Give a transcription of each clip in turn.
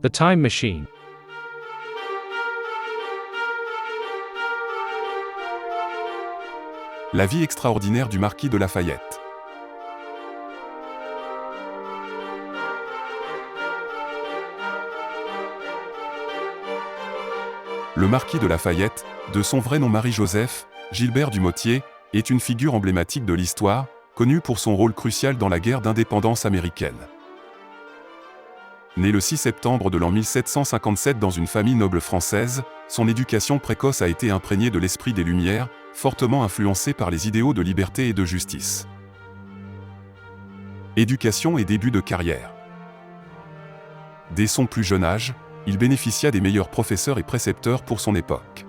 The Time Machine. La vie extraordinaire du marquis de Lafayette. Le marquis de Lafayette, de son vrai nom Marie-Joseph, Gilbert du Motier, est une figure emblématique de l'histoire, connue pour son rôle crucial dans la guerre d'indépendance américaine. Né le 6 septembre de l'an 1757 dans une famille noble française, son éducation précoce a été imprégnée de l'esprit des Lumières, fortement influencée par les idéaux de liberté et de justice. Éducation et début de carrière. Dès son plus jeune âge, il bénéficia des meilleurs professeurs et précepteurs pour son époque.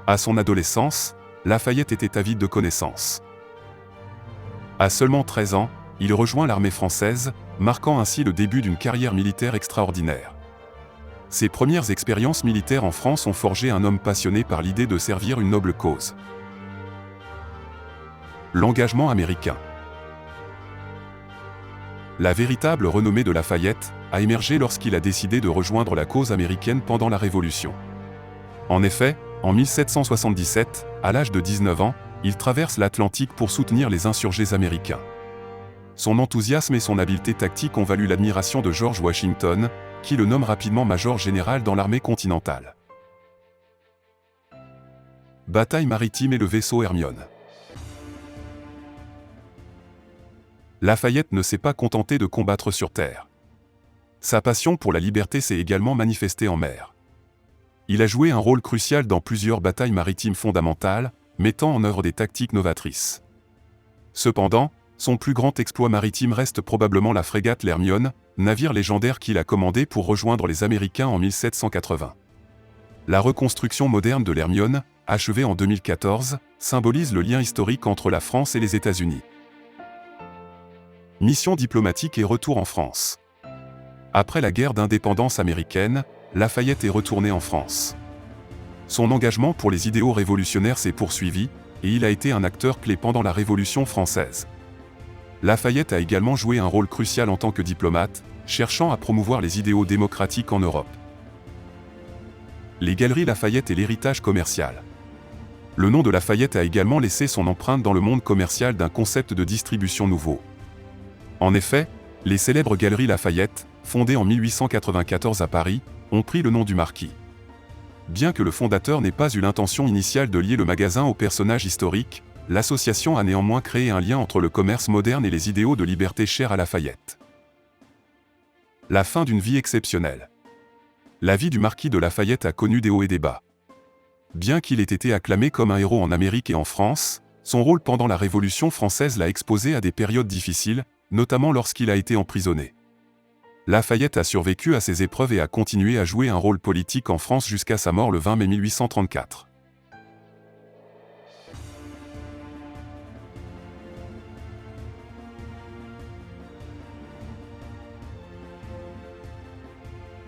À son adolescence, Lafayette était avide de connaissances. À seulement 13 ans, il rejoint l'armée française, marquant ainsi le début d'une carrière militaire extraordinaire. Ses premières expériences militaires en France ont forgé un homme passionné par l'idée de servir une noble cause. L'engagement américain. La véritable renommée de Lafayette a émergé lorsqu'il a décidé de rejoindre la cause américaine pendant la Révolution. En effet, en 1777, à l'âge de 19 ans, il traverse l'Atlantique pour soutenir les insurgés américains. Son enthousiasme et son habileté tactique ont valu l'admiration de George Washington, qui le nomme rapidement major général dans l'armée continentale. Bataille maritime et le vaisseau Hermione. Lafayette ne s'est pas contenté de combattre sur terre. Sa passion pour la liberté s'est également manifestée en mer. Il a joué un rôle crucial dans plusieurs batailles maritimes fondamentales, mettant en œuvre des tactiques novatrices. Cependant, son plus grand exploit maritime reste probablement la frégate l'Hermione, navire légendaire qu'il a commandé pour rejoindre les Américains en 1780. La reconstruction moderne de l'Hermione, achevée en 2014, symbolise le lien historique entre la France et les États-Unis. Mission diplomatique et retour en France. Après la guerre d'indépendance américaine, Lafayette est retourné en France. Son engagement pour les idéaux révolutionnaires s'est poursuivi, et il a été un acteur clé pendant la Révolution française. Lafayette a également joué un rôle crucial en tant que diplomate, cherchant à promouvoir les idéaux démocratiques en Europe. Les Galeries Lafayette et l'héritage commercial. Le nom de Lafayette a également laissé son empreinte dans le monde commercial d'un concept de distribution nouveau. En effet, les célèbres Galeries Lafayette, fondées en 1894 à Paris, ont pris le nom du marquis. Bien que le fondateur n'ait pas eu l'intention initiale de lier le magasin au personnage historique, l'association a néanmoins créé un lien entre le commerce moderne et les idéaux de liberté chers à Lafayette. La fin d'une vie exceptionnelle. La vie du marquis de Lafayette a connu des hauts et des bas. Bien qu'il ait été acclamé comme un héros en Amérique et en France, son rôle pendant la Révolution française l'a exposé à des périodes difficiles, notamment lorsqu'il a été emprisonné. Lafayette a survécu à ces épreuves et a continué à jouer un rôle politique en France jusqu'à sa mort le 20 mai 1834.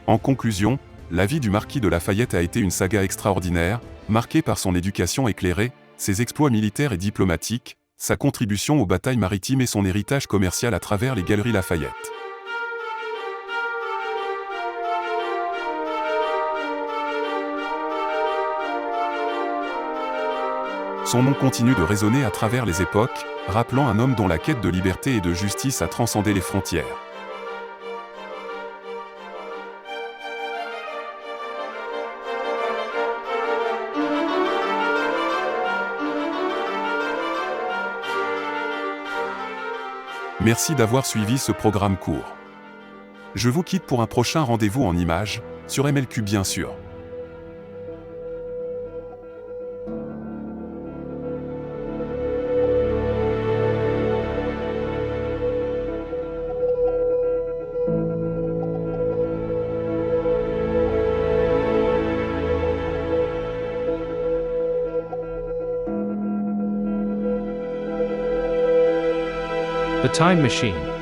En conclusion, la vie du marquis de Lafayette a été une saga extraordinaire, marquée par son éducation éclairée, ses exploits militaires et diplomatiques, sa contribution aux batailles maritimes et son héritage commercial à travers les Galeries Lafayette. Son nom continue de résonner à travers les époques, rappelant un homme dont la quête de liberté et de justice a transcendé les frontières. Merci d'avoir suivi ce programme court. Je vous quitte pour un prochain rendez-vous en images, sur MLQ bien sûr. The Time Machine.